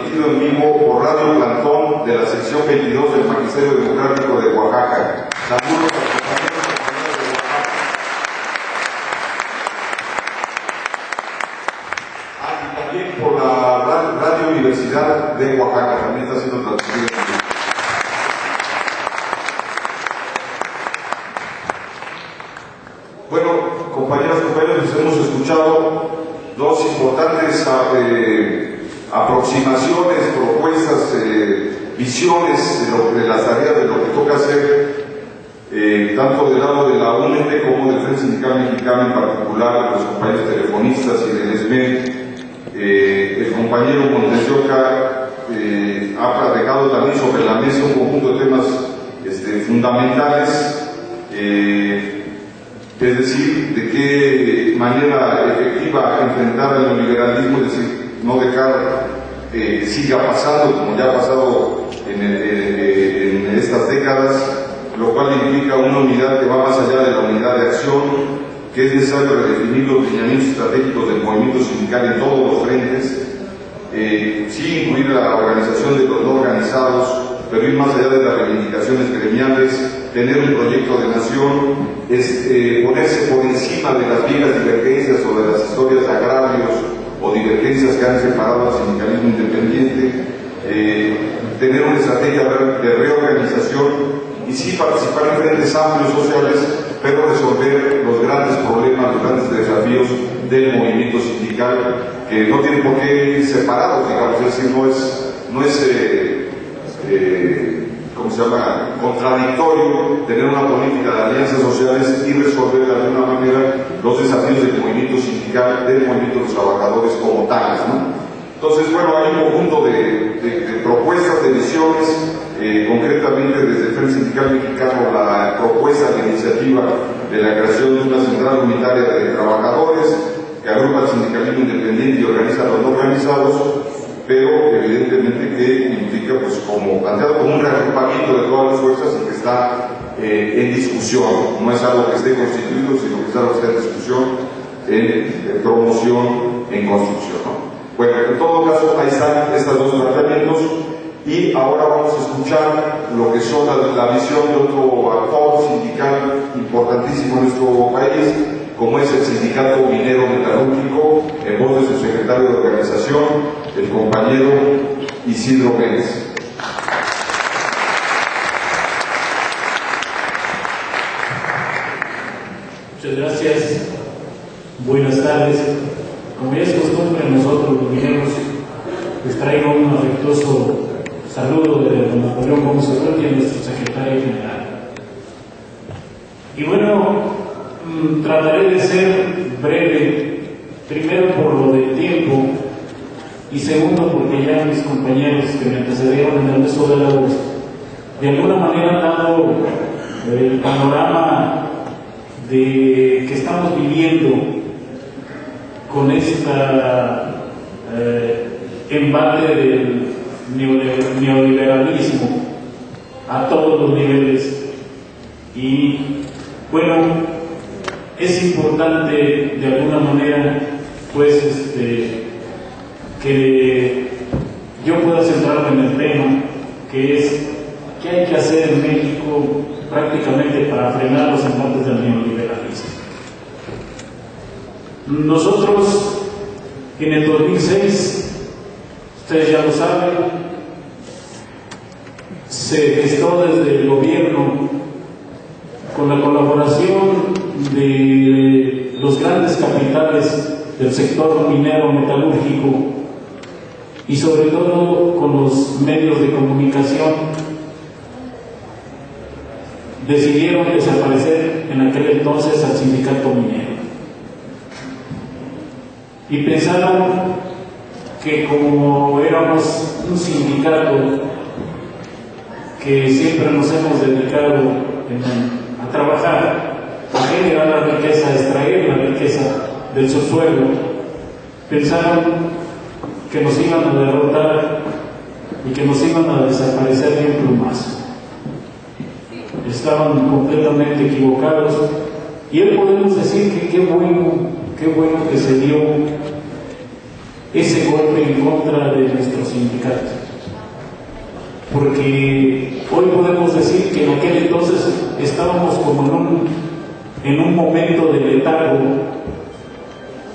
transmitido en vivo por Radio Plantón de la sección 22 del Magisterio Democrático de Oaxaca. Saludos a los compañeros de Oaxaca. Y también por la Radio Universidad de Oaxaca, también está siendo transmitido en vivo. Bueno, compañeras y compañeros, hemos escuchado dos importantes aproximaciones, propuestas, visiones de las tareas de lo que toca hacer, tanto del lado de la UNED como del Frente Sindical Mexicano, en particular de los compañeros telefonistas y del ESMED. El compañero Montesioca ha dejado también sobre la mesa un conjunto de temas fundamentales, es decir, de qué manera efectiva enfrentar el neoliberalismo, es decir, no dejar que siga pasando como ya ha pasado en estas décadas, lo cual implica una unidad que va más allá de la unidad de acción, que es necesario redefinir los lineamientos estratégicos del movimiento sindical en todos los frentes, sí incluir la organización de los no organizados, pero ir más allá de las reivindicaciones gremiales, tener un proyecto de nación, ponerse por encima de las viejas divergencias o de las historias de agravios o divergencias que han separado al sindicalismo independiente, tener una estrategia de reorganización y sí participar en frentes amplios sociales, pero resolver los grandes problemas, los grandes desafíos del movimiento sindical, que no tienen por qué ir separados, digamos, es decir, no es ¿cómo se llama?, contradictorio tener una política de alianzas sociales y resolver de alguna manera los desafíos del movimiento sindical, del movimiento de los trabajadores como tales, ¿no? Entonces, bueno, hay un conjunto de propuestas, de visiones, concretamente desde el Frente Sindical Mexicano, la propuesta de iniciativa de la creación de una central unitaria de trabajadores que agrupa el sindicalismo independiente y organiza a los no organizados, pero evidentemente que implica, pues, como planteado como un reagrupamiento de todas las fuerzas y que está en discusión, no es algo que esté constituido, sino que es algo que está en discusión, en promoción, en construcción, ¿no? Bueno, en todo caso, ahí están estos dos planteamientos y ahora vamos a escuchar lo que son la visión de otro actor sindical importantísimo en nuestro país, como es el Sindicato Minero Metalúrgico, en voz de su secretario de organización, el compañero Isidro Pérez. Muchas gracias. Buenas tardes. Como ya es costumbre, nosotros los mineros les traigo un afectuoso saludo de don Napoleón Gómez Urrutia, nuestro secretario general. Y bueno, trataré de ser breve, primero por lo del tiempo y segundo porque ya mis compañeros que me antecedieron en el resto de labores de alguna manera han dado el panorama de que estamos viviendo con esta embate del neoliberalismo a todos los niveles. Y bueno, es importante de alguna manera, pues, que yo pueda centrarme en el tema, que es qué hay que hacer en México prácticamente para frenar los embates del neoliberalismo. Nosotros en el 2006, ustedes ya lo saben, se gestó desde el gobierno con la colaboración de los grandes capitales del sector minero metalúrgico y sobre todo con los medios de comunicación, decidieron desaparecer en aquel entonces al sindicato minero y pensaron que como éramos un sindicato que siempre nos hemos dedicado a trabajar, a generar la riqueza, a extraer la riqueza del subsuelo, pensaron que nos iban a derrotar y que nos iban a desaparecer de un plumazo. Estaban completamente equivocados y hoy podemos decir que qué bueno que se dio ese golpe en contra de nuestro sindicato. Porque hoy podemos decir que en aquel entonces estábamos como en un momento de letargo.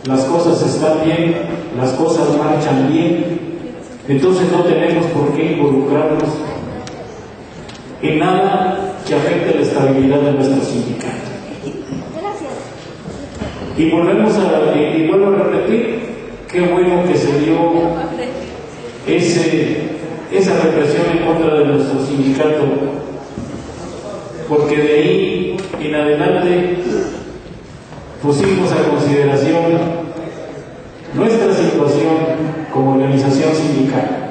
Las cosas están bien, las cosas marchan bien, entonces no tenemos por qué involucrarnos en nada que afecte la estabilidad de nuestro sindicato. Y vuelvo a repetir, qué bueno que se dio esa represión en contra de nuestro sindicato, porque de ahí en adelante pusimos a consideración nuestra situación como organización sindical.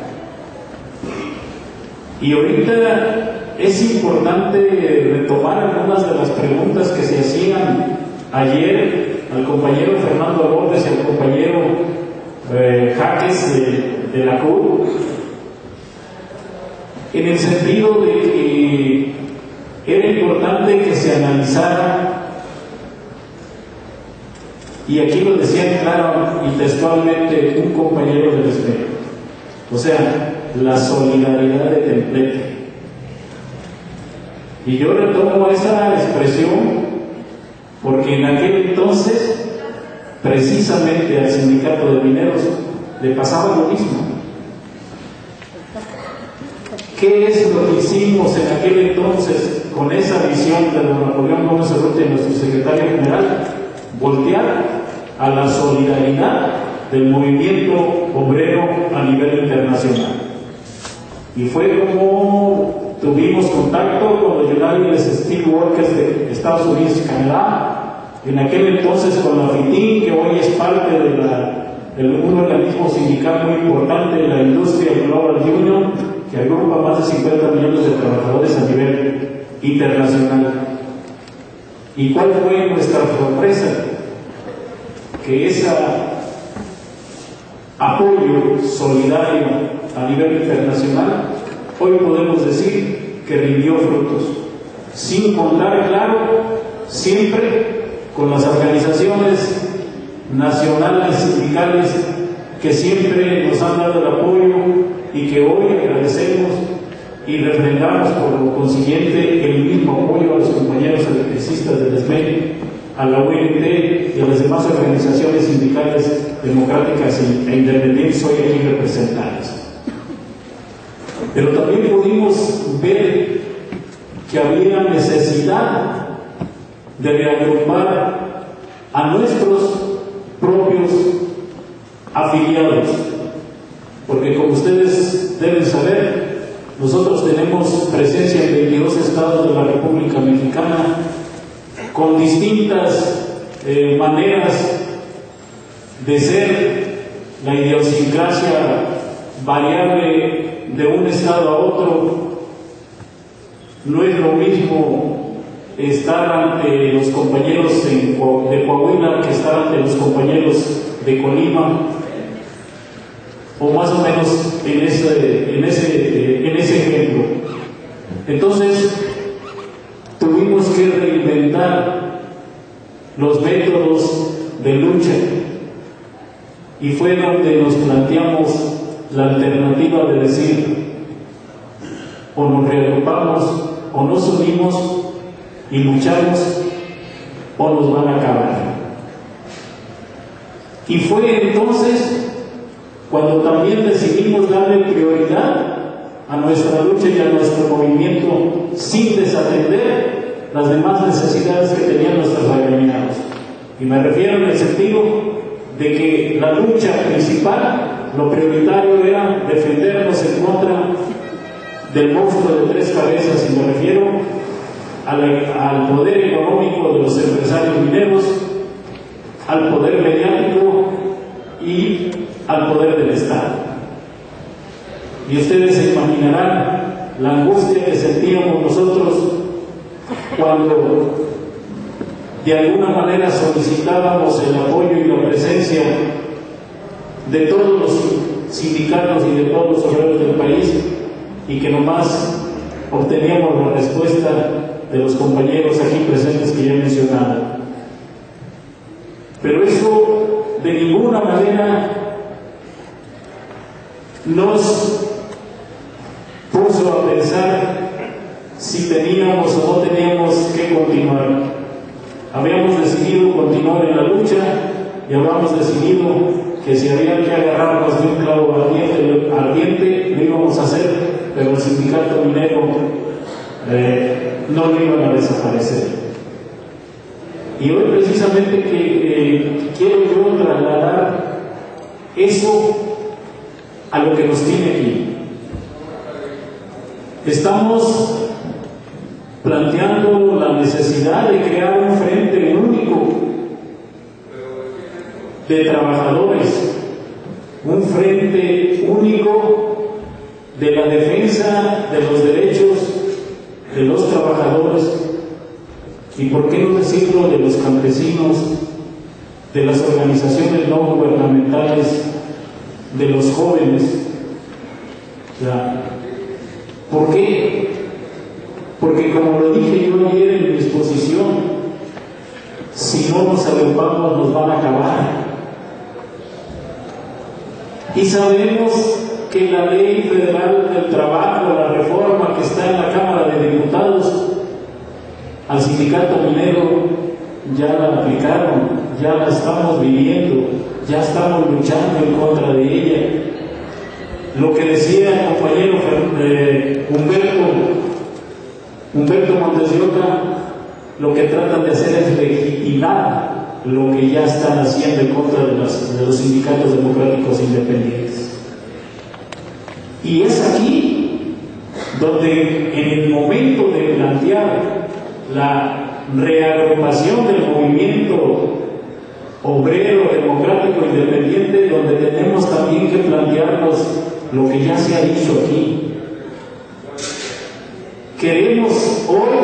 Y ahorita es importante retomar algunas de las preguntas que se hacían ayer al compañero Fernando López y al compañero Jaques de la CUT, en el sentido de que era importante que se analizara, y aquí lo decía claro y textualmente un compañero del SME, o sea, la solidaridad de templete. Y yo retomo esa expresión porque en aquel entonces, precisamente al sindicato de mineros le pasaba lo mismo. ¿Qué es lo que hicimos en aquel entonces con esa visión de don Napoleón Gómez Urrutia, nuestro secretario general? Voltear a la solidaridad del movimiento obrero a nivel internacional. Y fue como tuvimos contacto con los United Steelworkers de Estados Unidos y Canadá, en aquel entonces con la FITIN, que hoy es parte de un organismo sindical muy importante de la industria Global Union, que agrupa más de 50 millones de trabajadores a nivel internacional. ¿Y cuál fue nuestra sorpresa? Que ese apoyo solidario a nivel internacional, hoy podemos decir que rindió frutos, sin contar, claro, siempre con las organizaciones nacionales sindicales que siempre nos han dado el apoyo y que hoy agradecemos y refrendamos por lo consiguiente el mismo apoyo a los compañeros electricistas del SME, a la UNT y a las demás organizaciones sindicales democráticas e independientes hoy aquí representadas. Pero también pudimos ver que había necesidad de reagrupar a nuestros propios afiliados, porque como ustedes deben saber, nosotros tenemos presencia en 22 estados de la República Mexicana, con distintas maneras de ser, la idiosincrasia variable de un estado a otro. No es lo mismo estar ante los compañeros de Coahuila que estar ante los compañeros de Colima, o más o menos en ese ejemplo. Entonces tuvimos que reinventar los métodos de lucha, y fue donde nos planteamos la alternativa de decir: o nos reagrupamos, o nos unimos y luchamos, o nos van a acabar. Y fue entonces cuando también decidimos darle prioridad a nuestra lucha y a nuestro movimiento, sin desatender las demás necesidades que tenían nuestros agremiados. Y me refiero en el sentido de que la lucha principal, lo prioritario era defendernos en contra del monstruo de tres cabezas, y me refiero al poder económico de los empresarios mineros, al poder mediático y al poder del Estado. Y ustedes se imaginarán la angustia que sentíamos nosotros cuando de alguna manera solicitábamos el apoyo y la presencia de todos los sindicatos y de todos los obreros del país, y que nomás obteníamos la respuesta de los compañeros aquí presentes que ya he mencionado. Pero eso de ninguna manera nos puso a pensar si teníamos o no teníamos que continuar. Habíamos decidido continuar en la lucha y habíamos decidido que si había que agarrarnos de un clavo ardiente lo íbamos a hacer, pero el sindicato minero no lo iban a desaparecer. Y hoy precisamente que quiero yo trasladar eso a lo que nos tiene aquí. Estamos planteando la necesidad de crear un frente único de trabajadores, un frente único de la defensa de los derechos de los trabajadores y, por qué no decirlo, de los campesinos, de las organizaciones no gubernamentales, de los jóvenes. ¿Por qué? Porque, como lo dije yo ayer en mi exposición, si no nos agrupamos nos van a acabar. Y sabemos que la Ley Federal del Trabajo, la reforma que está en la Cámara de Diputados, al sindicato minero ya la aplicaron, ya la estamos viviendo, ya estamos luchando en contra de ella. Lo que decía el compañero Humberto Montes de Oca, lo que tratan de hacer es legitimar lo que ya están haciendo en contra de los sindicatos democráticos independientes. Y es aquí donde, en el momento de plantear la reagrupación del movimiento obrero democrático independiente, donde tenemos también que plantearnos lo que ya se ha dicho aquí. Queremos hoy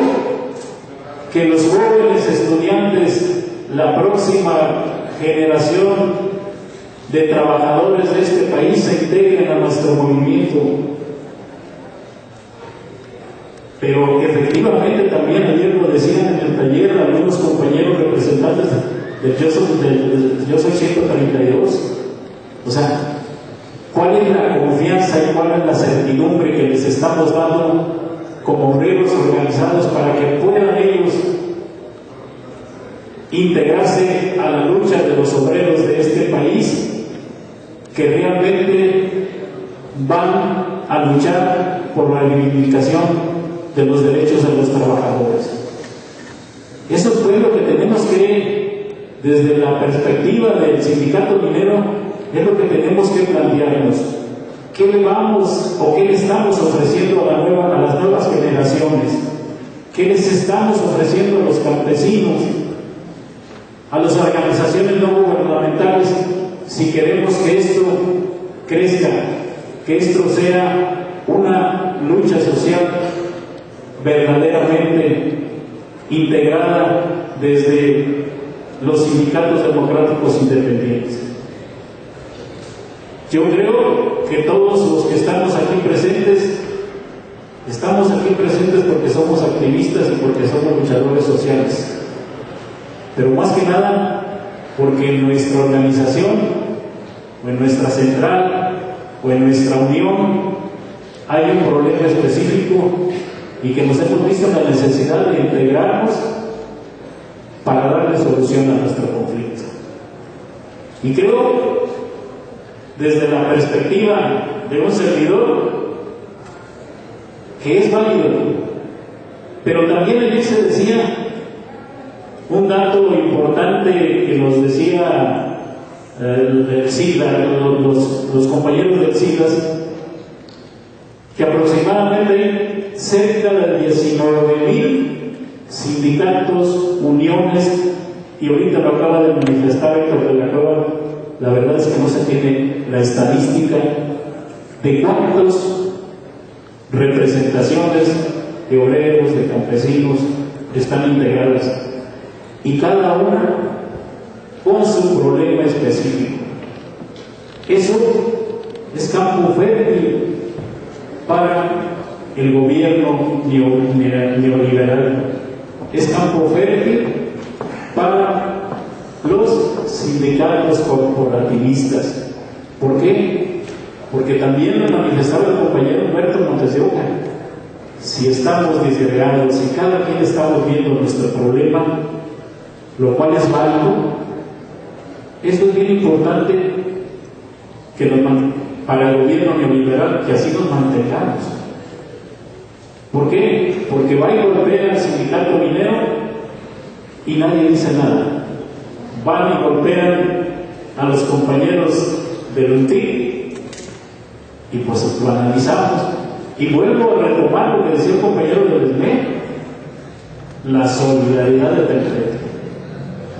que los jóvenes estudiantes, la próxima generación de trabajadores de este país, se integren a nuestro movimiento. Pero efectivamente también ayer lo decían en el taller algunos compañeros representantes del Yo Soy 132. O sea, ¿cuál es la confianza y cuál es la certidumbre que les estamos dando como obreros organizados para que puedan ellos integrarse a la lucha de los obreros de este país, que realmente van a luchar por la reivindicación de los derechos de los trabajadores? Eso fue lo que tenemos que, desde la perspectiva del sindicato minero, es lo que tenemos que plantearnos. ¿Qué le vamos o qué le estamos ofreciendo a las nuevas generaciones? ¿Qué les estamos ofreciendo a los campesinos, a las organizaciones no gubernamentales, si queremos que esto crezca, que esto sea una lucha social verdaderamente integrada desde los sindicatos democráticos independientes? Yo creo que todos los que estamos aquí presentes porque somos activistas y porque somos luchadores sociales, pero más que nada porque en nuestra organización o en nuestra central o en nuestra unión hay un problema específico y que nos hemos visto en la necesidad de integrarnos para darle solución a nuestro conflicto. Y creo, desde la perspectiva de un servidor, que es válido. Pero también ayer se decía un dato importante que nos decía el SIGLA, los compañeros del SIGLAS, que aproximadamente cerca de 19,000 sindicatos, uniones, y ahorita lo acaba de manifestar Héctor de la Cueva, la verdad es que no se tiene la estadística de cuántas representaciones de obreros, de campesinos están integradas, y cada una con su problema específico. Eso es campo fértil para el gobierno neoliberal, es campo fértil para los sindicatos corporativistas. ¿Por qué? porque también lo manifestaba el compañero Humberto Montes de Oca. Si estamos disgregados, si cada quien estamos viendo nuestro problema, lo cual es válido, esto es bien importante que para el gobierno neoliberal que así nos mantengamos. ¿Por qué? Porque va y golpea al sindicato minero y nadie dice nada. Van y golpean a los compañeros del UNTIC y pues lo analizamos. Y vuelvo a retomar lo que decía el compañero del SME, la solidaridad de Perpetua.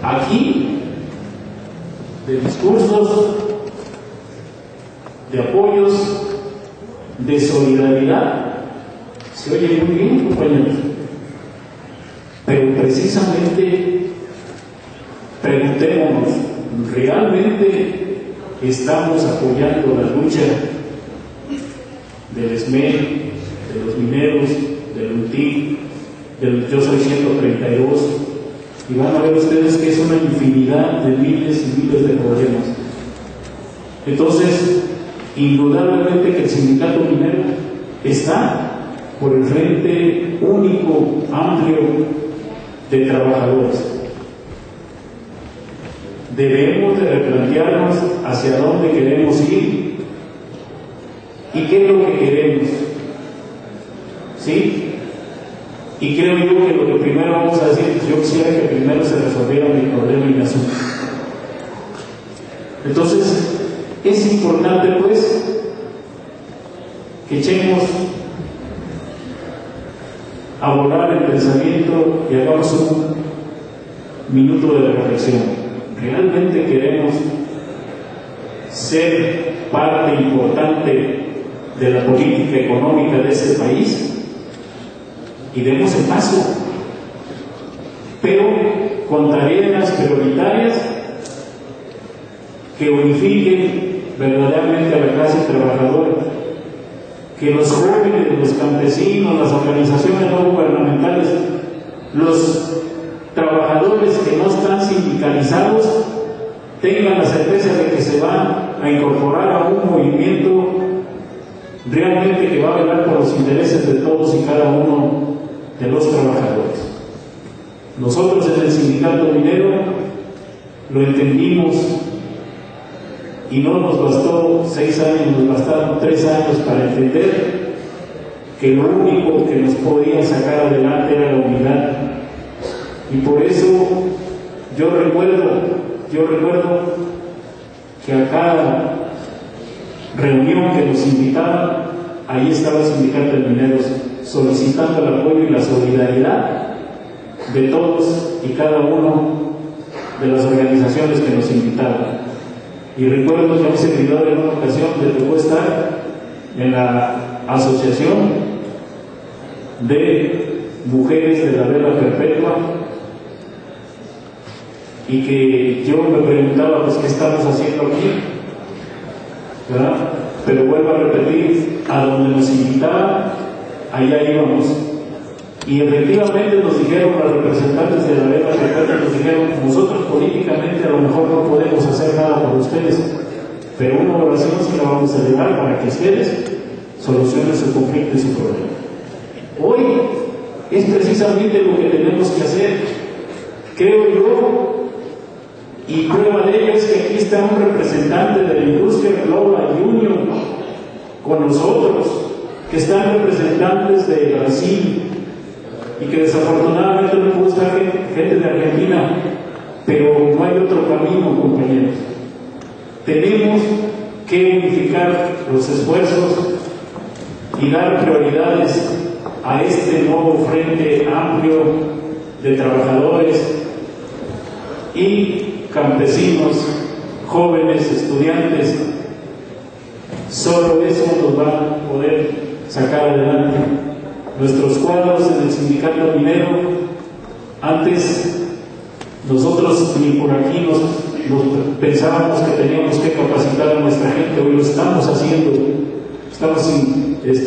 Aquí, de discursos, de apoyos, de solidaridad, se oye muy bien, compañeros. Pero precisamente, preguntémonos, ¿realmente estamos apoyando la lucha del SME, de los mineros, del UNTIC, del Yo Soy 132? Y van a ver ustedes que es una infinidad de miles y miles de problemas. Entonces, indudablemente que el sindicato minero está por el frente único, amplio de trabajadores. Debemos de replantearnos hacia dónde queremos ir y qué es lo que queremos, ¿sí? Y creo yo que lo que primero vamos a decir, yo quisiera que primero se resolviera mi problema y mi asunto. Entonces, es importante pues que echemos a volar el pensamiento y hagamos un minuto de reflexión. ¿Realmente queremos ser parte importante de la política económica de ese país? Y demos el paso, pero con tareas prioritarias que unifiquen verdaderamente a la clase trabajadora, que los jóvenes, los campesinos, las organizaciones no gubernamentales, los trabajadores que no están sindicalizados tengan la certeza de que se van a incorporar a un movimiento realmente que va a velar por los intereses de todos y cada uno de los trabajadores. Nosotros en el sindicato minero lo entendimos y no nos bastó 6 años, nos bastaron 3 años para entender que lo único que nos podía sacar adelante era la unidad. Y por eso yo recuerdo que a cada reunión que nos invitaban, ahí estaba el sindicato de mineros solicitando el apoyo y la solidaridad de todos y cada uno de las organizaciones que nos invitaban. Y recuerdo que a un servidor en una ocasión le tocó estar en la asociación de mujeres de la vela perpetua y que yo me preguntaba pues qué estamos haciendo aquí, ¿verdad? Pero vuelvo a repetir, a donde nos invitaban, allá íbamos. Y efectivamente nos dijeron los representantes de la vela perpetua, nos dijeron, nosotros políticamente a lo mejor no podemos hacer nada por ustedes, pero una oración sí la vamos a llevar para que ustedes solucionen su conflicto y su problema. Hoy es precisamente lo que tenemos que hacer, creo yo, y prueba de ello es que aquí está un representante de la industria Global Union con nosotros, que están representantes de Brasil y que desafortunadamente no pudo estar gente de Argentina, pero no hay otro camino, compañeros. Tenemos que unificar los esfuerzos y dar prioridades a este nuevo frente amplio de trabajadores y campesinos, jóvenes, estudiantes. Solo eso nos va a poder sacar adelante. Nuestros cuadros en el sindicato minero, antes nosotros ni por aquí nos pensábamos que teníamos que capacitar a nuestra gente, hoy lo estamos haciendo, estamos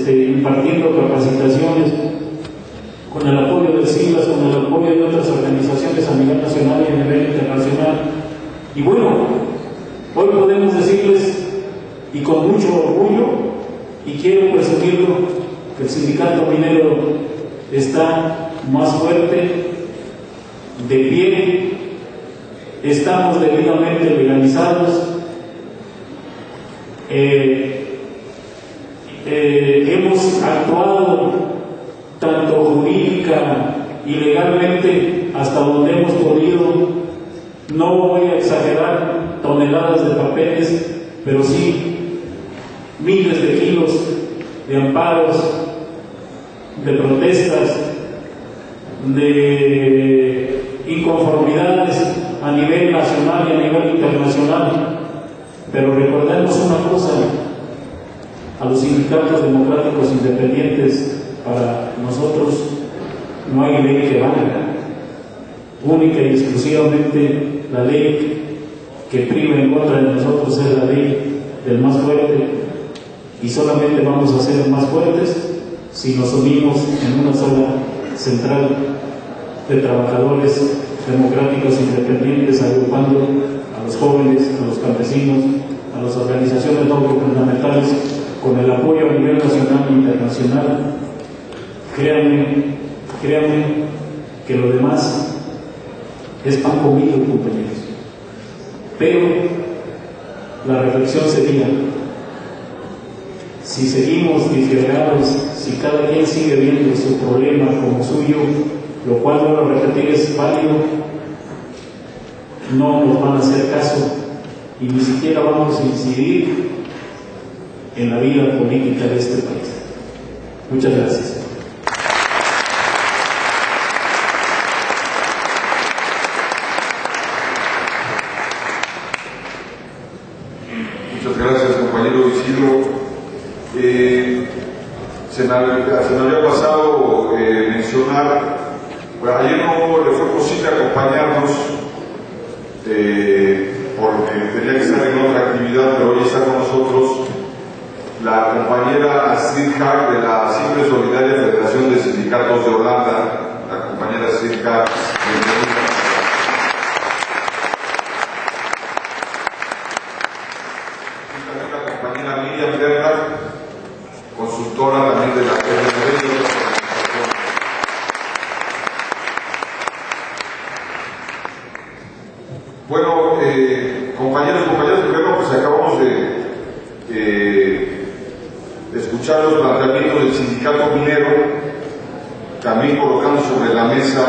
impartiendo capacitaciones con el apoyo del SILAS, con el apoyo de otras organizaciones a nivel nacional y a nivel internacional. Y bueno, hoy podemos decirles y con mucho orgullo, y quiero presumirlo, que el sindicato minero está más fuerte, de pie, estamos debidamente legalizados, hemos actuado tanto jurídica y legalmente hasta donde hemos podido. No voy a exagerar toneladas de papeles, pero sí miles de kilos de amparos, de protestas, de inconformidades a nivel nacional y a nivel internacional. Pero recordemos una cosa: a los sindicatos democráticos independientes, para nosotros no hay ley que valga. Única y exclusivamente la ley que prima en contra de nosotros es la ley del más fuerte, y solamente vamos a ser más fuertes si nos unimos en una sola central de trabajadores democráticos independientes, agrupando a los jóvenes, a los campesinos, a las organizaciones no gubernamentales, con el apoyo a nivel nacional e internacional. Créanme que lo demás es pan comido, compañeros. Pero la reflexión sería: si seguimos disgregados, si cada quien sigue viendo su problema como suyo, lo cual, no lo repetir, es válido, no nos van a hacer caso y ni siquiera vamos a incidir en la vida política de este país. Muchas gracias. Muchas gracias, compañero Isidro. Se me había pasado mencionar, bueno, ayer no le fue posible acompañarnos porque tenía que estar en otra actividad, pero hoy está con nosotros la compañera Astrid Haag de la Simple Solidaria Federación de Sindicatos de Holanda. La compañera Astrid Haag, consultora también de la FDD. Bueno, compañeros, primero pues acabamos de escuchar los planteamientos del sindicato minero, también colocando sobre la mesa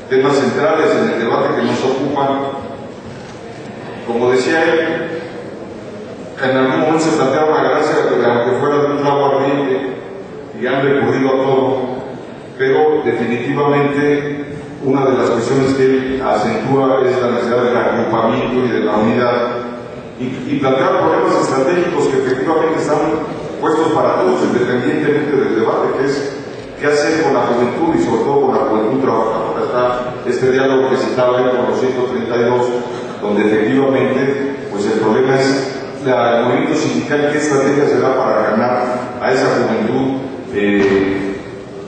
temas centrales en el debate que nos ocupan. Como decía él, en algún momento se planteaba la gracia de que aunque fuera de un trago ardiente y han recurrido a todo, pero definitivamente una de las cuestiones que él acentúa es la necesidad del agrupamiento y de la unidad y plantear problemas estratégicos que efectivamente están puestos para todos independientemente del debate, que es qué hacer con la juventud y sobre todo con la juventud trabajadora. Está este diálogo que citaba él con los 132, donde efectivamente pues el problema es el movimiento sindical, qué estrategia se da para ganar a esa juventud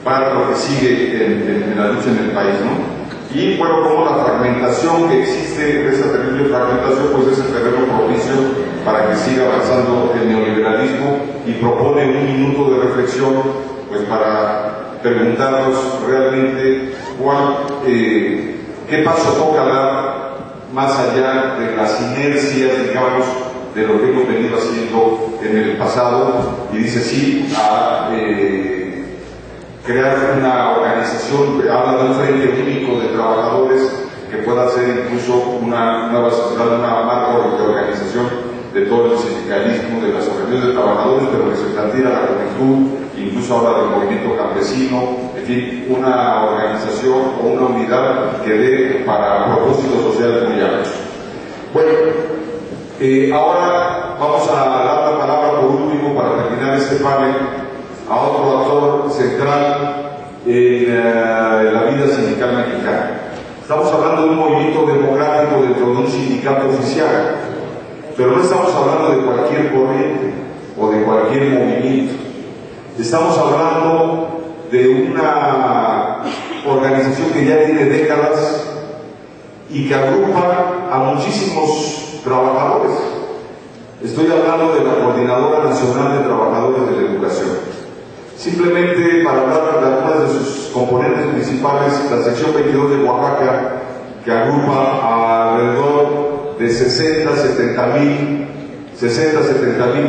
para lo que sigue en la lucha en el país, ¿no? Y bueno, como la fragmentación que existe, esa terrible fragmentación, pues es el terreno propicio para que siga avanzando el neoliberalismo, y propone un minuto de reflexión pues para preguntarnos realmente qué paso toca dar más allá de las inercias, digamos, de lo que hemos venido haciendo en el pasado, y dice sí a crear una organización, habla de un frente único de trabajadores que pueda ser incluso una nueva central, una marca de organización de todo el sindicalismo, de las organizaciones de trabajadores, pero que se plantea la juventud, incluso habla del movimiento campesino, en fin, una organización o una unidad que dé para propósitos sociales muy amplios. Bueno, ahora vamos a dar la palabra por último para terminar este panel a otro actor central en la vida sindical mexicana. Estamos hablando de un movimiento democrático dentro de un sindicato oficial, pero no estamos hablando de cualquier corriente o de cualquier movimiento. Estamos hablando de una organización que ya tiene décadas y que agrupa a muchísimos trabajadores. Estoy hablando de la Coordinadora Nacional de Trabajadores de la Educación. Simplemente para hablar de algunas de sus componentes principales, la sección 22 de Oaxaca, que agrupa alrededor de 60-70 mil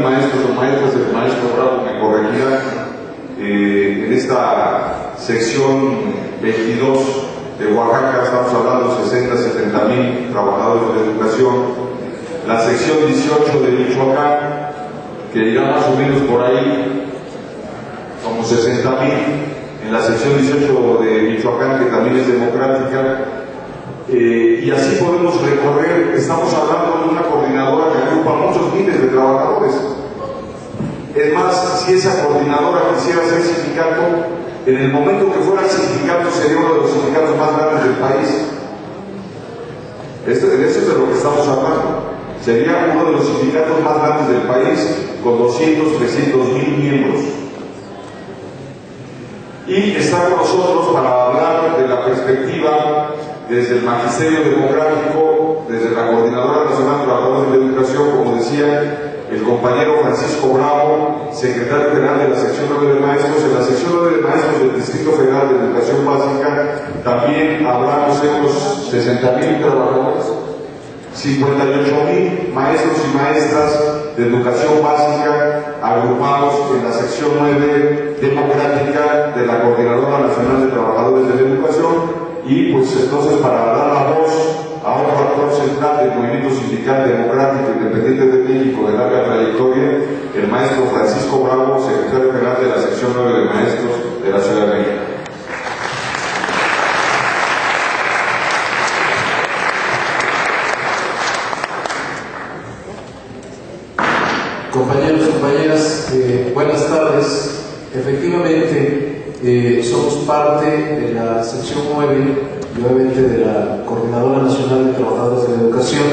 maestros o maestras, el maestro Bravo me corregirá, en esta sección 22 de Oaxaca estamos hablando de 60-70 mil trabajadores de la educación. La sección 18 de Michoacán, que irá más o menos por ahí, como 60 mil. En la sección 18 de Michoacán, que también es democrática, y así podemos recorrer. Estamos hablando de una coordinadora que agrupa muchos miles de trabajadores. Es más, si esa coordinadora quisiera ser sindicato, en el momento que fuera sindicato sería uno de los sindicatos más grandes del país. De eso es de lo que estamos hablando. Sería uno de los sindicatos más grandes del país, con 200-300 mil miembros. Y está con nosotros para hablar de la perspectiva desde el Magisterio Democrático, desde la Coordinadora Nacional de Trabajadores de la Educación, como decía el compañero Francisco Bravo, secretario general de la sección 9 de maestros. En la sección 9 de maestros del Distrito Federal de Educación Básica también hablamos de los 60.000 trabajadores, 58.000 maestros y maestras de educación básica agrupados en la sección 9 democrática de la Coordinadora Nacional de Trabajadores de la Educación. Y pues entonces, para dar la voz a un factor central del movimiento sindical democrático independiente de México de larga trayectoria, el maestro Francisco Bravo, secretario general de la sección 9 de maestros de la Ciudad de México. Compañeros, compañeras, buenas tardes. Efectivamente, somos parte de la sección 9, nuevamente de la Coordinadora Nacional de Trabajadores de la Educación.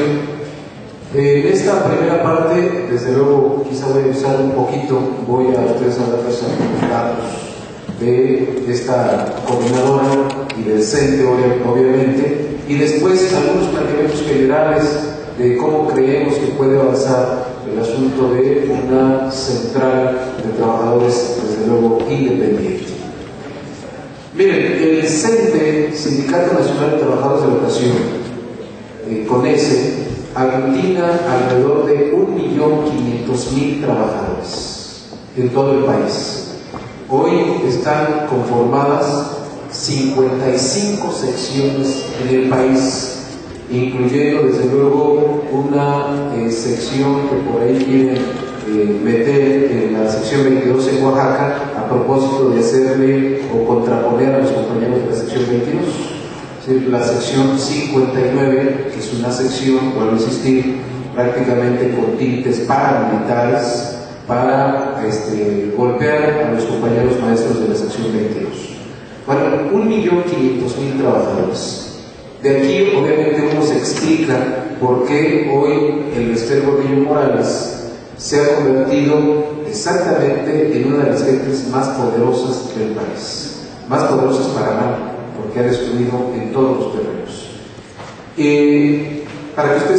En esta primera parte, desde luego, quizá voy a usar un poquito, voy a ustedes a darles algunos datos de esta coordinadora y del CENTE, obviamente, y después algunos planteamientos generales de cómo creemos que puede avanzar el asunto de una central de trabajadores, desde luego, independiente. Miren, el CENTE, Sindicato Nacional de Trabajadores de la Educación, CONECE, aglutina alrededor de 1.500.000 trabajadores en todo el país. Hoy están conformadas 55 secciones en el país, incluyendo desde luego una sección que por ahí quieren meter en la sección 22 en Oaxaca, a propósito de hacerle o contraponer a los compañeros de la sección 22. ¿Sí? La sección 59, que es una sección, vuelvo a insistir, prácticamente con tintes paramilitares para golpear a los compañeros maestros de la sección 22. Bueno, 1.500.000 trabajadores. De aquí, obviamente, uno se explica por qué hoy el Bester Gordillo Morales se ha convertido exactamente en una de las gentes más poderosas del país. Más poderosas para mal, porque ha destruido en todos los terrenos. Para que usted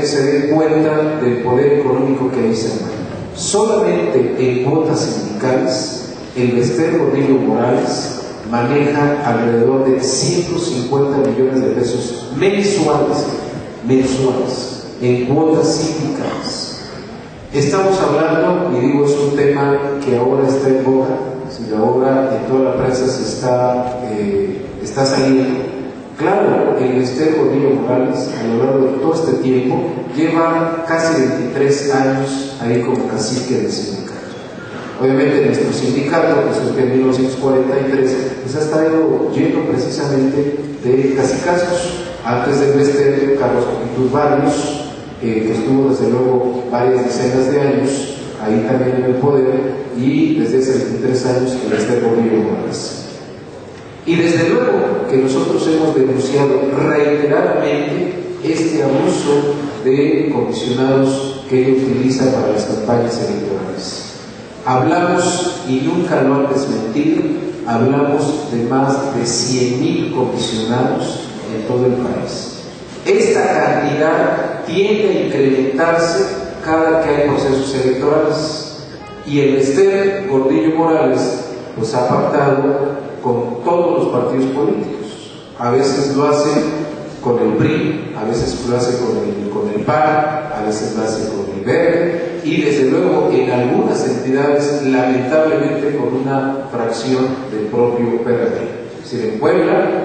se dé cuenta del poder económico que hay cerca. Solamente en cuotas sindicales, el Bester Gordillo Morales maneja alrededor de 150 millones de pesos mensuales en cuotas sindicales. Estamos hablando, y digo, es un tema que ahora está en boga, ahora en toda la prensa se está saliendo. Claro, el Bester Gordillo Morales, a lo largo de todo este tiempo, lleva casi 23 años ahí como cacique del sindicato. Obviamente nuestro sindicato, que surgió en 1943, pues ha estado lleno precisamente de cacicazos. Antes del Bester, Carlos Coquitud Barrios, que estuvo desde luego varias decenas de años ahí también en el poder, y desde hace 23 años el Bester Gordillo Morales. Y desde luego que nosotros hemos denunciado reiteradamente este abuso de comisionados que él utiliza para las campañas electorales. Hablamos, y nunca lo han desmentido, hablamos de más de 100.000 comisionados en todo el país. Esta cantidad tiende a incrementarse cada que hay procesos electorales. Y el Bester Gordillo Morales pues ha pactado con todos los partidos políticos. A veces lo hace con el PRI, a veces lo hace con el PAN, a veces lo hace con el Verde y desde luego en algunas entidades lamentablemente con una fracción del propio PRD. Es decir, en Puebla,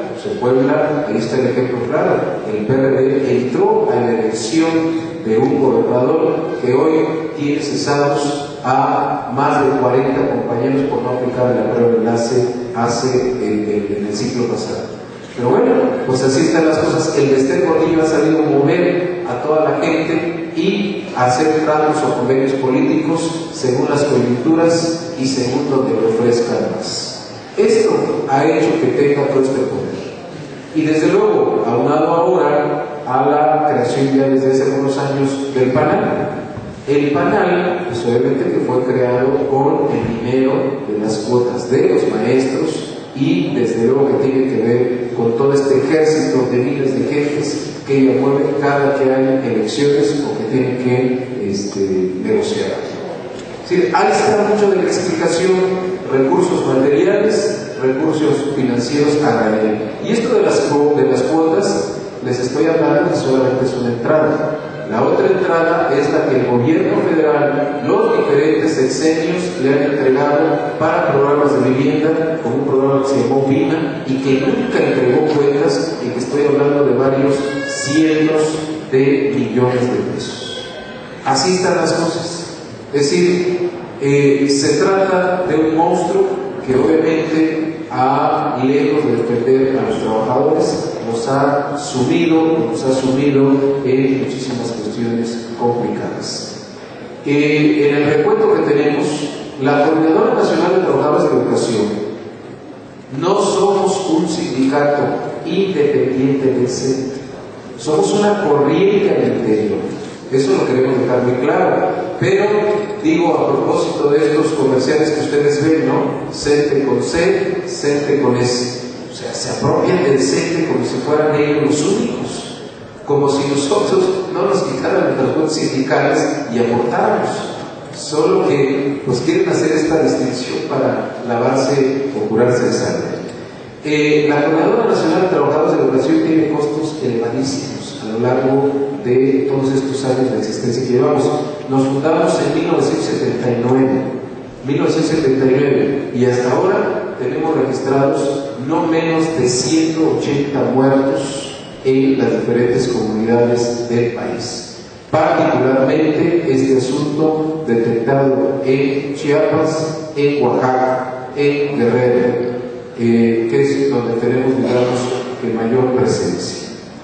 ahí está el ejemplo claro, el PRD entró a la elección de un gobernador que hoy tiene cesados a más de 40 compañeros por no aplicar la prueba de enlace en el ciclo pasado. Pero bueno, pues así están las cosas. El Bester Gordillo ha salido a mover a toda la gente y a hacer tratos o convenios políticos según las coyunturas y según donde le ofrezcan más. Esto ha hecho que tenga todo este poder. Y desde luego, aunado ahora a la creación ya desde hace algunos años del PANAL. El PANAL, pues obviamente que fue creado con el dinero de las cuotas de los maestros y desde luego que tiene que ver con todo este ejército de miles de jefes que ella mueve cada que hay elecciones o que tienen que negociar. Sí, ahí está mucho de la explicación: recursos materiales, recursos financieros a raíz. Y esto de las cuotas, les estoy hablando que solamente es una entrada. La otra entrada es la que el gobierno federal, los diferentes sexenios le han entregado para programas de vivienda, con un programa que se llamó VINA y que nunca entregó cuentas, y que estoy hablando de varios cientos de millones de pesos. Así están las cosas. Es decir, se trata de un monstruo que obviamente lejos de defender a los trabajadores, nos ha sumido en muchísimas cuestiones complicadas. En el recuento que tenemos, la Coordinadora Nacional de Trabajadores de Educación, no somos un sindicato independiente del CENTE, somos una corriente al interior. Eso lo queremos dejar muy claro. Pero, digo, a propósito de estos comerciales que ustedes ven, ¿no? CENTE con C, CENTE con S. O sea, se apropian del CENTE como si fueran ellos los únicos. Como si nosotros no nos quitaran nuestras cuotas sindicales y aportáramos. Solo que, pues, quieren hacer esta distinción para lavarse o curarse de sangre. La Coordinadora Nacional de Trabajadores de Educación tiene costos elevadísimos a lo largo de todos estos años de existencia que llevamos. Nos fundamos en 1979 y hasta ahora tenemos registrados no menos de 180 muertos en las diferentes comunidades del país. Particularmente este asunto detectado en Chiapas, en Oaxaca, en Guerrero, que es donde tenemos, digamos, que mayor presencia.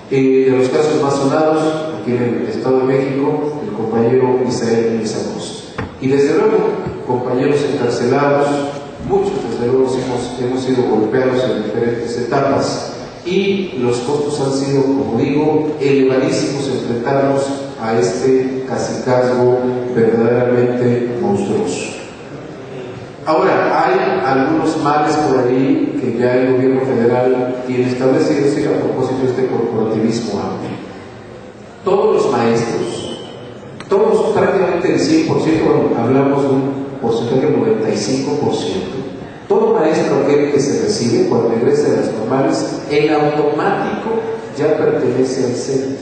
De los casos más sonados, aquí en el Estado de México, el compañero Isael Núñez Acosta. Y desde luego, compañeros encarcelados, muchos desde luego hemos sido golpeados en diferentes etapas y los costos han sido, como digo, elevadísimos enfrentarnos a este cacicazgo verdaderamente monstruoso. Ahora, hay algunos males por ahí que ya el gobierno federal tiene establecidos y a propósito de este corporativismo amplio. Todos los maestros, todos, prácticamente el 100%, bueno, hablamos de un porcentaje del 95%, todo maestro aquel que se recibe cuando regresa a las normales, en automático ya pertenece al CENTE.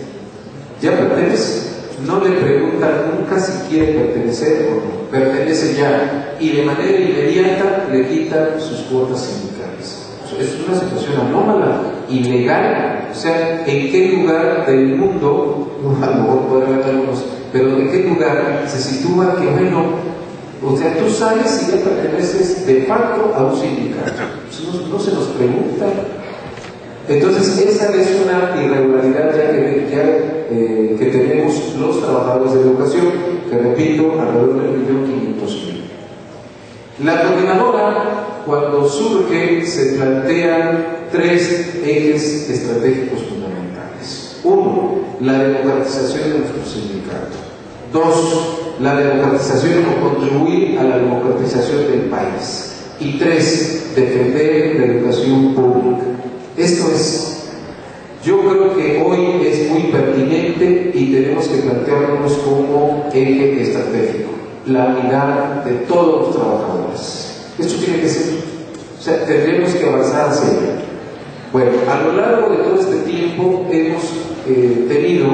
Ya pertenece. No le preguntan nunca si quiere pertenecer o no. Pertenece ya y de manera inmediata le quitan sus cuotas sindicales. Es una situación anómala, ilegal. O sea, ¿en qué lugar del mundo, a lo mejor puede haber algunos, pero en qué lugar se sitúa que, bueno, o sea, tú sales y ya perteneces de facto a un sindicato? No se nos pregunta. Entonces, esa es una irregularidad que tenemos los trabajadores de educación, que repito, alrededor de 1.500.000. La coordinadora, cuando surge, se plantean tres ejes estratégicos fundamentales. Uno, la democratización de nuestro sindicato. Dos, la democratización o contribuir a la democratización del país. Y tres, defender la educación pública. Esto es, Yo creo que hoy es muy pertinente y tenemos que plantearnos como eje estratégico la unidad de todos los trabajadores. Esto tiene que ser, o sea, tendremos que avanzar hacia ello. Bueno, a lo largo de todo este tiempo hemos tenido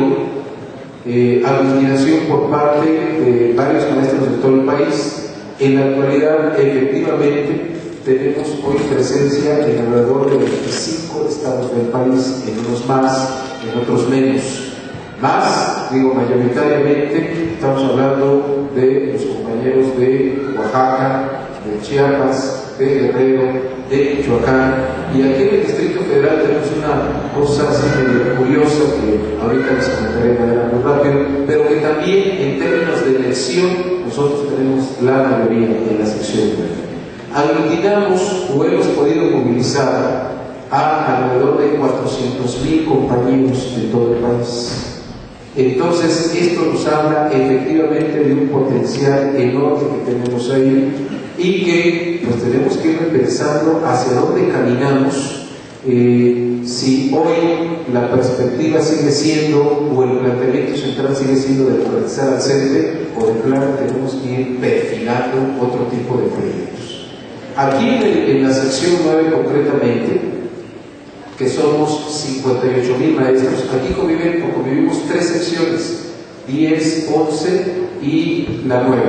aglutinación por parte de varios maestros de todo el país. En la actualidad, efectivamente, tenemos hoy presencia en alrededor de 25 estados del país, en unos más, en otros menos. Más, digo mayoritariamente, estamos hablando de los compañeros de Oaxaca, de Chiapas, de Guerrero, de Michoacán, y aquí en el Distrito Federal tenemos una cosa así medio curiosa que ahorita les comentaré de manera muy rápido, pero que también en términos de elección nosotros tenemos la mayoría en la sección. Aglutinamos o hemos podido movilizar a alrededor de 400,000 compañeros de todo el país. Entonces, esto nos habla efectivamente de un potencial enorme que tenemos ahí y que pues tenemos que ir repensando hacia dónde caminamos. Si hoy la perspectiva sigue siendo, o el planteamiento central sigue siendo de organizar al CENTE, o de plano tenemos que ir perfilando otro tipo de proyectos. Aquí en la sección 9 concretamente, que somos 58,000 maestros, aquí convivimos tres secciones, 10, 11 y la 9.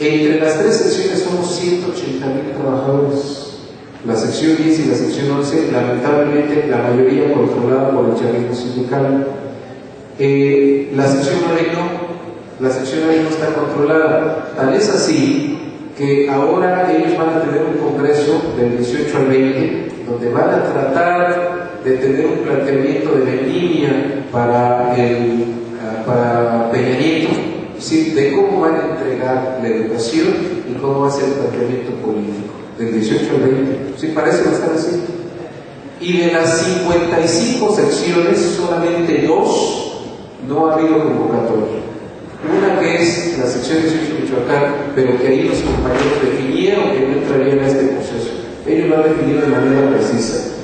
Entre las tres secciones somos 180,000 trabajadores. La sección 10 y la sección 11, lamentablemente, la mayoría controlada por el chavismo sindical. La sección 9 no, la sección 9 no está controlada. Tal es así que ahora ellos van a tener un congreso del 18 al 20, donde van a tratar de tener un planteamiento de vendimia para Peña Nieto, es decir, de cómo van a entregar la educación y cómo va a ser el planteamiento político, del 18 al 20. Sí, parece que va a estar así. Y de las 55 secciones, solamente 2 no ha habido convocatoria. Una que es la sección 18 de Michoacán, pero que ahí los compañeros definieron que no entrarían a este proceso. Ellos lo han definido de manera precisa.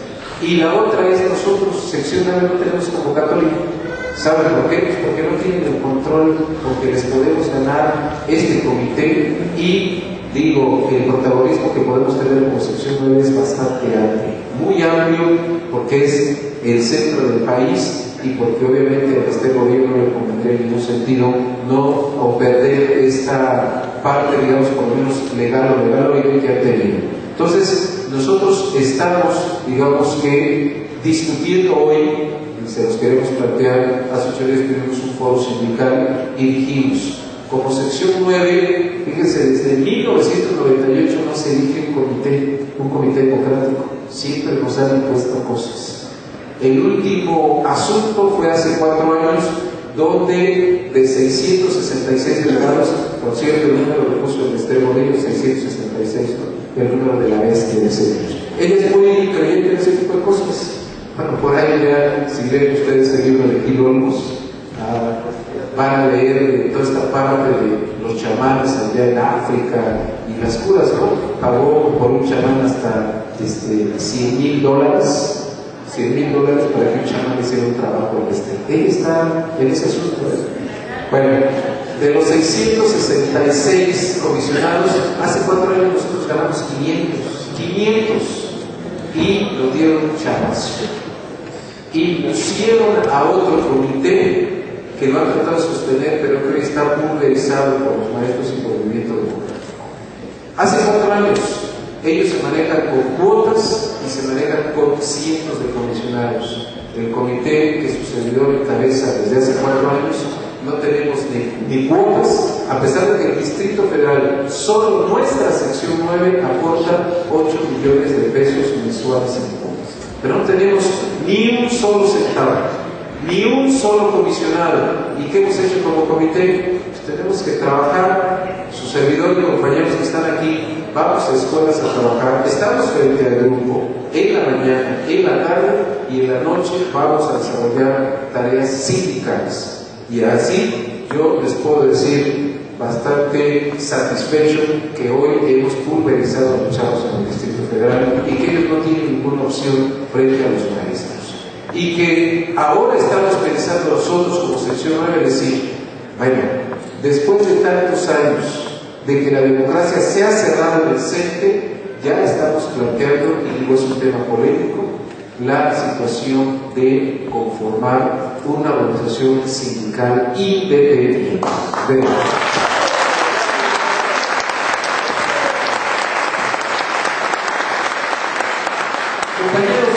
Y la otra es nosotros, sección 9, no tenemos convocatoria. ¿Saben por qué? Pues porque no tienen el control, porque les podemos ganar este comité y, digo, el protagonismo que podemos tener como sección 9 es bastante amplio. Muy amplio porque es el centro del país y porque obviamente a este gobierno no le convendría en ningún sentido no perder esta parte, digamos, por lo menos legal que ha tenido. Entonces, nosotros estamos, digamos que, discutiendo hoy, y se los queremos plantear, hace 8 días tuvimos un foro sindical y dijimos, como sección 9, fíjense, desde 1998 no se elige un comité democrático, siempre nos han impuesto cosas. El último asunto fue hace 4 años, donde de 666 delegados, por cierto, el número lo puso el Esteban Gordillo, 666, ¿no? El número de la bestia de ese año. Ella es muy creyente en ese tipo de cosas. Bueno, por ahí ya, si leen ustedes el libro de Gil Olmos, van a leer toda esta parte de los chamanes allá en África y las curas, ¿no? Pagó por un chamán hasta $100,000, $100,000 para que un chamán hiciera un trabajo en este. Ella está en ese asunto. Bueno, de los 666 comisionados, hace 4 años nosotros ganamos 500 y nos dieron un chamazo. Y pusieron a otro comité que lo han tratado de sostener, pero que hoy está pulverizado por los maestros y por el movimiento democrático. Hace 4 años ellos se manejan con cuotas y se manejan con cientos de comisionados. El comité que su servidor encabeza desde hace 4 años no tenemos ni cuotas, a pesar de que el Distrito Federal, solo nuestra sección 9, aporta 8 millones de pesos mensuales en cuotas. Pero no tenemos ni un solo centavo, ni un solo comisionado. ¿Y qué hemos hecho como comité? Pues tenemos que trabajar, su servidor y compañeros que están aquí, vamos a escuelas a trabajar, estamos frente al grupo, en la mañana, en la tarde y en la noche vamos a desarrollar tareas sindicales. Y así yo les puedo decir bastante satisfecho que hoy hemos pulverizado a los chavos en el Distrito Federal y que ellos no tienen ninguna opción frente a los maestros. y que ahora estamos pensando nosotros como sección 9 decir, bueno, después de tantos años de que la democracia se ha cerrado en el CENTE, ya estamos planteando, y digo es un tema polémico, la situación de conformar una organización sindical independiente. Compañeros,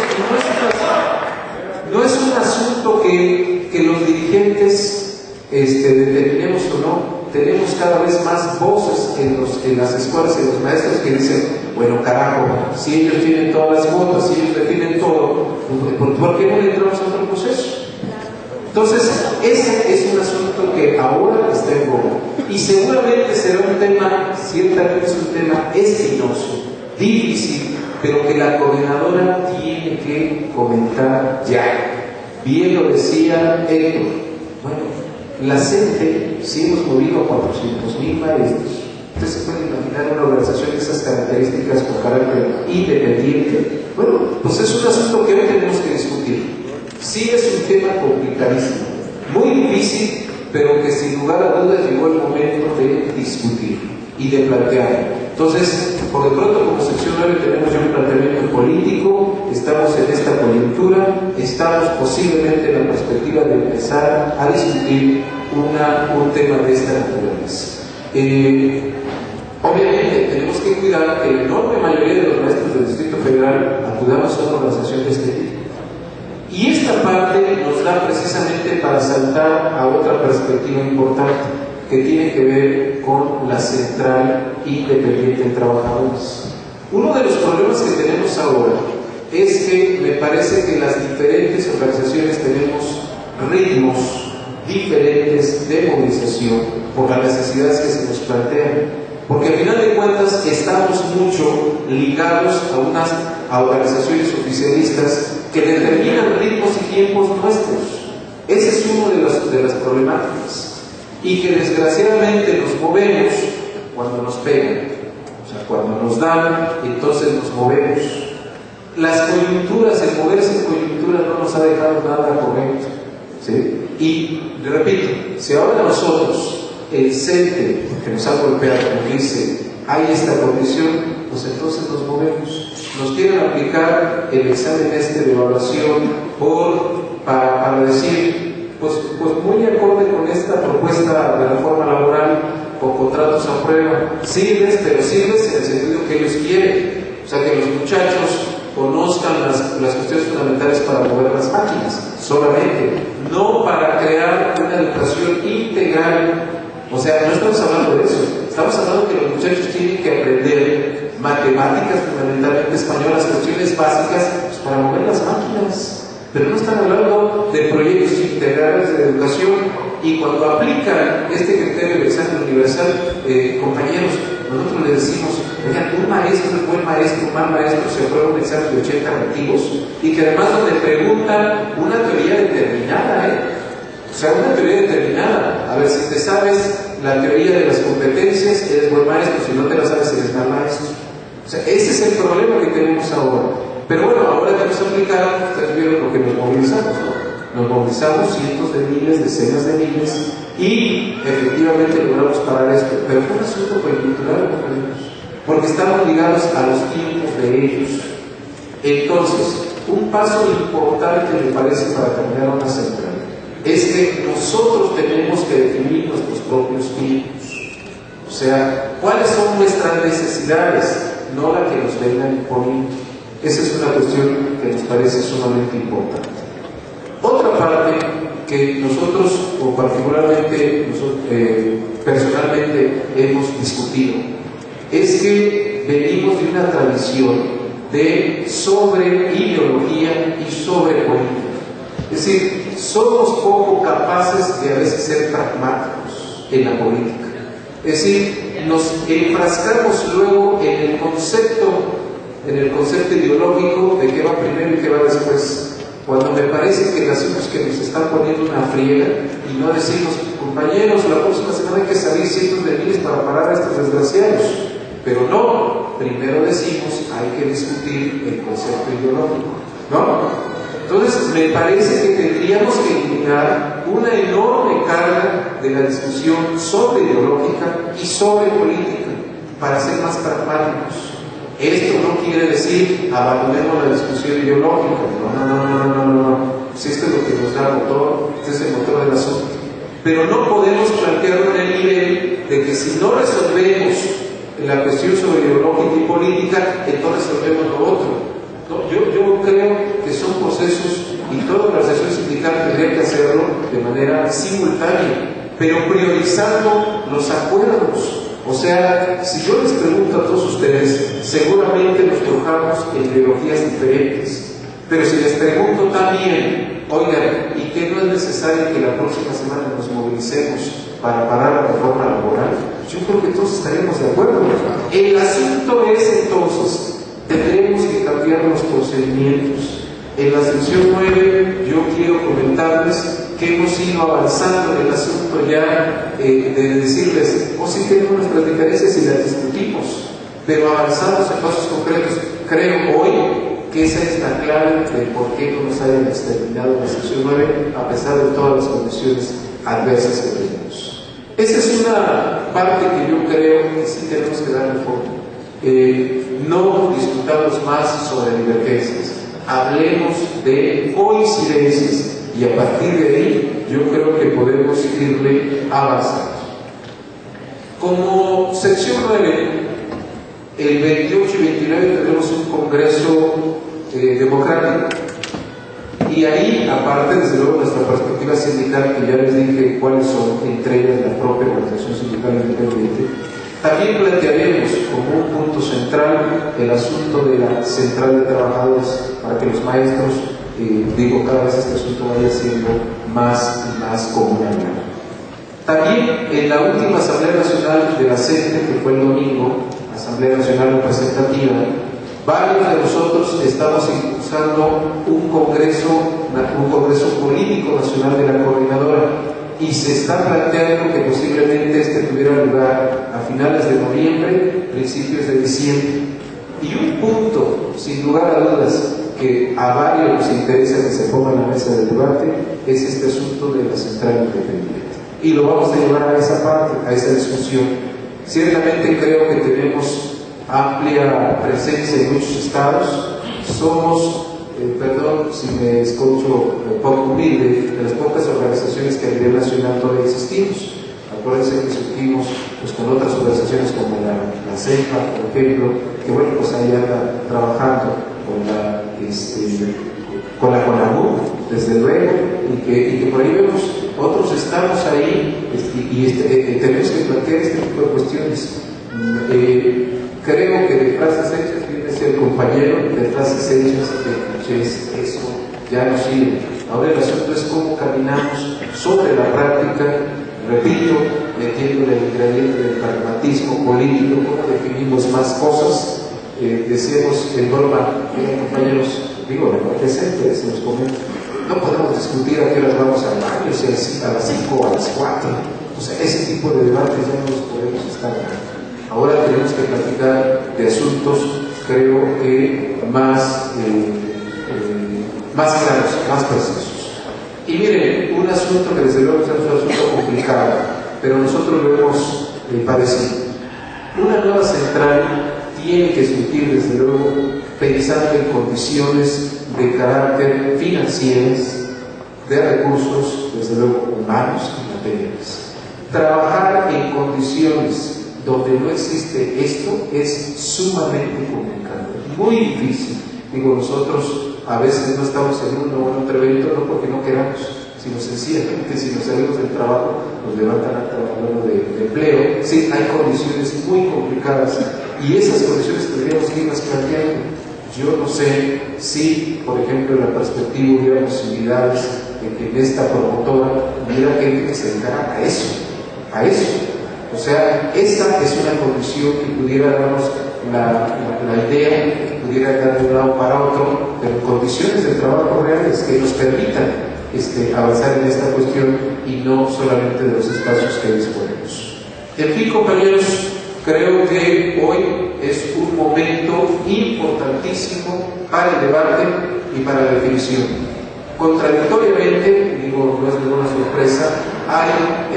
no es un asunto que los dirigentes determinemos o no. Tenemos cada vez más voces en las escuelas y los maestros que dicen, bueno, carajo, si ellos tienen todas las votos, si ellos definen todo, ¿por qué no le entramos a otro proceso? Entonces, ese es un asunto que ahora está en boga y seguramente será un tema, ciertamente es un tema espinoso, difícil, pero que la coordinadora tiene que comentar ya. Bien lo decía Héctor, bueno, la CENTE, si hemos movido a 400,000 maestros, usted se puede imaginar una organización de esas características con carácter independiente. Bueno, pues es un asunto que hoy tenemos que discutir. Sí es un tema complicadísimo, muy difícil, pero que sin lugar a dudas llegó el momento de discutir y de plantear. Entonces, por de pronto como sección 9 tenemos ya un planteamiento político, estamos en esta coyuntura, estamos posiblemente en la perspectiva de empezar a discutir un tema de esta naturaleza. Obviamente tenemos que cuidar que la enorme mayoría de los maestros del Distrito Federal acudamos a una organización de este tipo. Y esta parte nos da precisamente para saltar a otra perspectiva importante que tiene que ver con la Central Independiente de Trabajadores. Uno de los problemas que tenemos ahora es que me parece que las diferentes organizaciones tenemos ritmos diferentes de movilización por las necesidades que se nos plantean. Porque al final de cuentas estamos mucho ligados a organizaciones oficialistas que determinan ritmos y tiempos nuestros. Ese es uno de las problemáticas. Y que desgraciadamente nos movemos cuando nos pegan. O sea, cuando nos dan, entonces nos movemos. Las coyunturas, el moverse en coyunturas no nos ha dejado nada correcto, ¿sí? Y repito, si ahora nosotros, el CENTE que nos ha golpeado, nos dice, hay esta condición, pues entonces nos movemos. Nos quieren aplicar el examen de evaluación para decir, pues muy acorde con esta propuesta de reforma laboral con contratos a prueba, sirves, pero sirves en el sentido que ellos quieren. O sea, que los muchachos conozcan las cuestiones fundamentales para mover las máquinas, solamente, no para crear una educación integral. O sea, no estamos hablando de eso, estamos hablando que los muchachos tienen que aprender matemáticas, fundamentalmente españolas, cuestiones básicas, pues, para mover las máquinas. Pero no están hablando de proyectos integrales de educación. Y cuando aplican este criterio del examen universal, compañeros, nosotros les decimos, oigan, un maestro es buen maestro, un mal maestro se aprueba un examen de 80 reactivos y que además donde preguntan una teoría determinada, o sea, una teoría determinada. A ver, si te sabes la teoría de las competencias, eres buen maestro, si no te la sabes, eres mal maestro. O sea, ese es el problema que tenemos ahora. Pero bueno, ahora que nos aplicaron, ustedes vieron lo que nos movilizamos, ¿no? Nos movilizamos cientos de miles, decenas de miles, y efectivamente logramos parar esto. Pero fue un asunto coyuntural, porque estamos ligados a los tiempos de ellos. Entonces, un paso importante me parece para cambiar una central es que nosotros tenemos que definir nuestros propios tiempos. O sea, ¿cuáles son nuestras necesidades? No la que nos vengan imponiendo. Esa es una cuestión que nos parece sumamente importante. Otra parte que nosotros, o particularmente personalmente hemos discutido, es que venimos de una tradición de sobre ideología y sobre política. Es decir, somos poco capaces de a veces ser pragmáticos en la política. Es decir, nos enfrascamos luego en el concepto ideológico de qué va primero y qué va después. Cuando me parece que decimos que nos están poniendo una friega y no decimos, compañeros, la próxima semana hay que salir cientos de miles para parar a estos desgraciados. Pero no, primero decimos, hay que discutir el concepto ideológico, ¿no? Entonces, me parece que tendríamos que eliminar una enorme carga de la discusión sobre ideológica y sobre política para ser más pragmáticos. Esto no quiere decir abandonemos la discusión ideológica. No. Si esto es lo que nos da motor, este es el motor del asunto. Pero no podemos plantearlo en el nivel de que si no resolvemos la cuestión sobre ideológica y política, entonces resolvemos lo otro. No, yo creo que son procesos y toda la organización sindical tendría que hacerlo de manera simultánea, pero priorizando los acuerdos. O sea, si yo les pregunto a todos ustedes, seguramente nos trabajamos en ideologías diferentes, pero si les pregunto también, oigan, ¿y qué no es necesario que la próxima semana nos movilicemos para parar la reforma laboral? Yo creo que todos estaremos de acuerdo. El asunto es entonces, tendremos que cambiar los procedimientos. En la sección 9 yo quiero comentarles que hemos ido avanzando en el asunto ya de decirles, sí tenemos nuestras diferencias y las discutimos, pero avanzamos en pasos concretos. Creo hoy que esa es la clave de por qué no nos hayan exterminado en la sección 9 a pesar de todas las condiciones adversas que tenemos. Esa es una parte que yo creo que sí tenemos que darle fondo. No discutamos más sobre divergencias, hablemos de coincidencias y a partir de ahí yo creo que podemos irle avanzando. Como sección 9, el 28 y 29 tendremos un congreso democrático y ahí, aparte desde luego nuestra perspectiva sindical, que ya les dije cuáles son entre ellas la propia organización sindical independiente, también plantearemos como un punto central el asunto de la central de trabajadores para que los maestros, cada vez este asunto vaya siendo más y más comunal. También en la última Asamblea Nacional de la CENTE, que fue el domingo, Asamblea Nacional Representativa, varios de nosotros estamos impulsando un congreso político nacional de la coordinadora y se está planteando que posiblemente este tuviera lugar a finales de noviembre, principios de diciembre. Y un punto, sin lugar a dudas, que a varios nos interesa que se ponga en la mesa del debate es este asunto de la central independiente. Y lo vamos a llevar a esa parte, a esa discusión. Ciertamente creo que tenemos amplia presencia en muchos estados. Somos, perdón si me escucho poco humilde, de las pocas organizaciones que a nivel nacional todavía existimos. Acuérdense que surgimos con otras organizaciones como la CEPA, por ejemplo, que pues ahí anda trabajando con la CONAMU, desde luego, y que por ahí vemos otros estamos ahí tenemos que plantear este tipo de cuestiones. Creo que de frases hechas, bien decía el compañero, de frases hechas, de clichés, eso ya no sirve. Ahora el asunto es cómo caminamos sobre la práctica, repito, metiéndole el ingrediente del pragmatismo político, cómo definimos más cosas. Decíamos en broma, compañeros, presente, se nos comenta, no podemos discutir a qué horas vamos al baño, si a las 5 o a las 4. O sea, ese tipo de debates ya no los podemos estar dando. Ahora tenemos que platicar de asuntos, creo que más claros, más precisos. Y miren, un asunto que desde luego es un asunto complicado, pero nosotros lo hemos padecido. Una nueva central tiene que surgir desde luego pensando en condiciones de carácter financieras, de recursos, desde luego humanos y materiales. Trabajar en condiciones donde no existe esto es sumamente complicado, muy difícil. Nosotros a veces no estamos en uno o en otro evento, no porque no queramos, sino sencillamente si nos salimos del trabajo nos levantan hablando de empleo. Sí, hay condiciones muy complicadas y esas condiciones tendríamos que irlas planteando. Yo no sé si, por ejemplo, en la perspectiva hubiera posibilidades de que en esta promotora hubiera gente que se dedicara a eso. O sea, esta es una condición que pudiera darnos la idea, que pudiera dar de un lado para otro, pero condiciones de trabajo reales que nos permitan avanzar en esta cuestión y no solamente de los espacios que disponemos. En fin, compañeros, creo que hoy es un momento importantísimo para el debate y para la definición. Contradictoriamente, digo, no es ninguna sorpresa, hay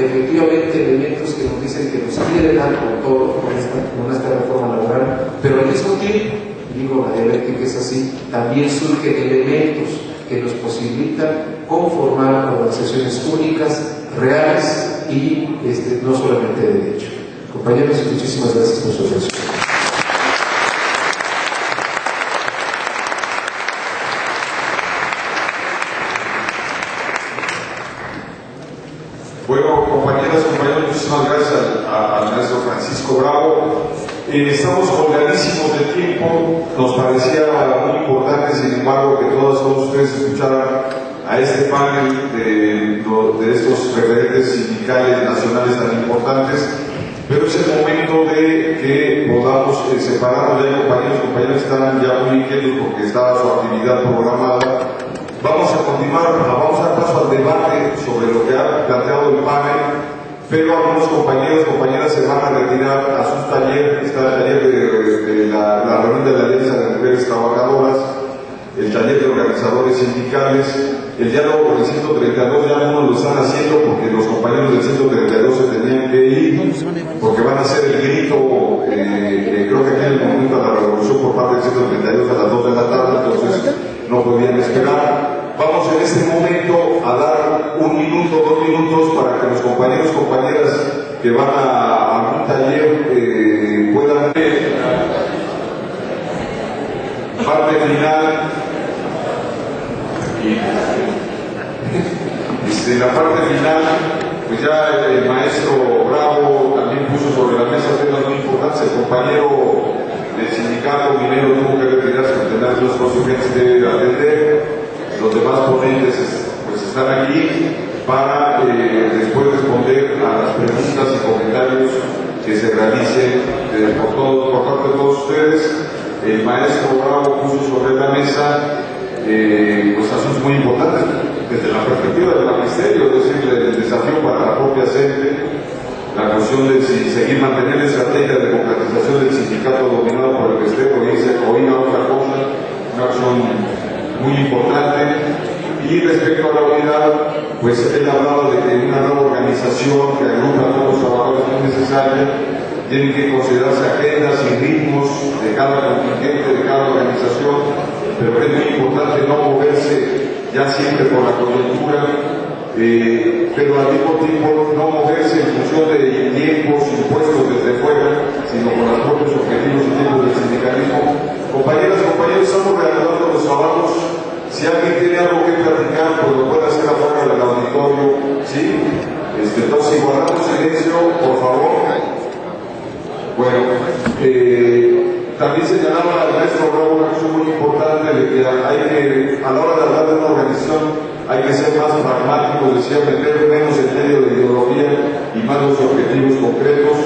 efectivamente elementos que nos dicen que nos quieren dar con todo con esta reforma laboral, pero al mismo tiempo, digo, la dialéctica es así, también surgen elementos que nos posibilitan conformar organizaciones únicas, reales y no solamente de derecho. Compañeros, muchísimas gracias por su atención. Bueno, compañeras, compañeros, muchísimas gracias al maestro Francisco Bravo. Estamos colgadísimos de tiempo, nos parecía muy importante, sin embargo, que todos ustedes escucharan a este panel de estos referentes sindicales nacionales tan importantes, pero es el momento de que podamos separarnos. Ya compañeros están ya muy inquietos porque está su actividad programada. Vamos a continuar, vamos a dar paso al debate sobre lo que ha planteado el panel, pero algunos compañeros y compañeras se van a retirar a sus talleres. Está el taller de la reunión de la Alianza de Mujeres Trabajadoras, el taller de organizadores sindicales, el diálogo con el 132, ya no lo están haciendo porque los compañeros del 132 se tenían que ir, porque van a hacer el grito, creo que aquí en el momento de la revolución por parte del 132 a las 2 de la tarde, entonces no podían esperar. Vamos en este momento a dar 1 minuto, 2 minutos para que los compañeros y compañeras que van a algún taller puedan ver parte final. Y la parte final, pues ya el maestro Bravo también puso sobre la mesa temas muy importantes. El compañero del sindicato minero tuvo que retirarse por tener otras cosas que atender. Los demás ponentes pues están aquí para después responder a las preguntas y comentarios que se realicen por parte de todos ustedes. El maestro Bravo puso sobre la mesa pues asuntos muy importantes desde la perspectiva del magisterio, es decir, el desafío para la propia CENTE, la cuestión de si seguir manteniendo la estrategia de democratización del sindicato dominado por el Estado o ir a otra cosa, una acción muy importante. Y respecto a la unidad, pues él hablaba de que una nueva organización que agrupa a todos los trabajadores es necesaria, tienen que considerarse agendas y ritmos de cada contingente, de cada organización, pero es muy importante no moverse ya siempre por la coyuntura, pero al mismo tiempo no moverse en función de tiempos impuestos desde fuera, sino con los propios objetivos y tiempos del sindicalismo. Compañeras y compañeros, estamos reanudando los trabajos. Si alguien tiene algo que platicar, pues lo puede hacer afuera del auditorio, ¿sí? Entonces, si guardamos silencio, por favor. Bueno, también señalaba el maestro Bravo una cosa muy importante de que hay que, a la hora de hablar de una organización, hay que ser más pragmáticos, decía, meter menos en medio de ideología y más los objetivos concretos,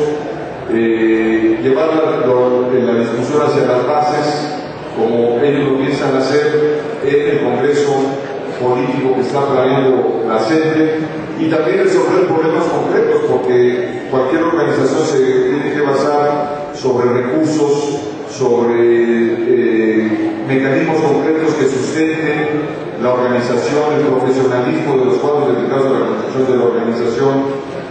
llevar la discusión hacia las bases, como ellos lo piensan hacer en el Congreso político que está planeando la CENTE, y también resolver problemas concretos, porque cualquier organización se tiene que basar sobre recursos, sobre mecanismos concretos que sustenten la organización, el profesionalismo de los cuadros dedicados a la construcción de la organización,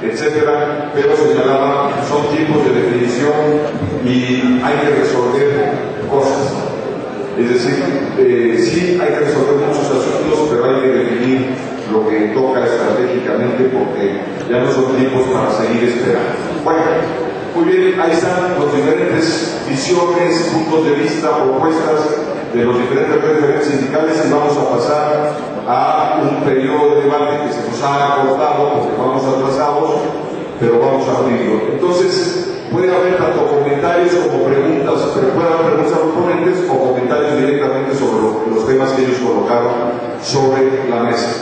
etcétera. Pero señalaba, son tiempos de definición y hay que resolver cosas. Es decir, sí hay que resolver muchos asuntos, pero hay que definir lo que toca estratégicamente, porque ya no son tiempos para seguir esperando. Bueno, muy bien, ahí están las diferentes visiones, puntos de vista, propuestas de los diferentes referentes sindicales, y vamos a pasar a un periodo de debate que se nos ha acortado porque vamos atrasados, pero vamos a abrirlo. Entonces, puede haber tanto comentarios como preguntas, pero puede haber preguntas a los ponentes o comentarios directamente sobre los temas que ellos colocaron sobre la mesa.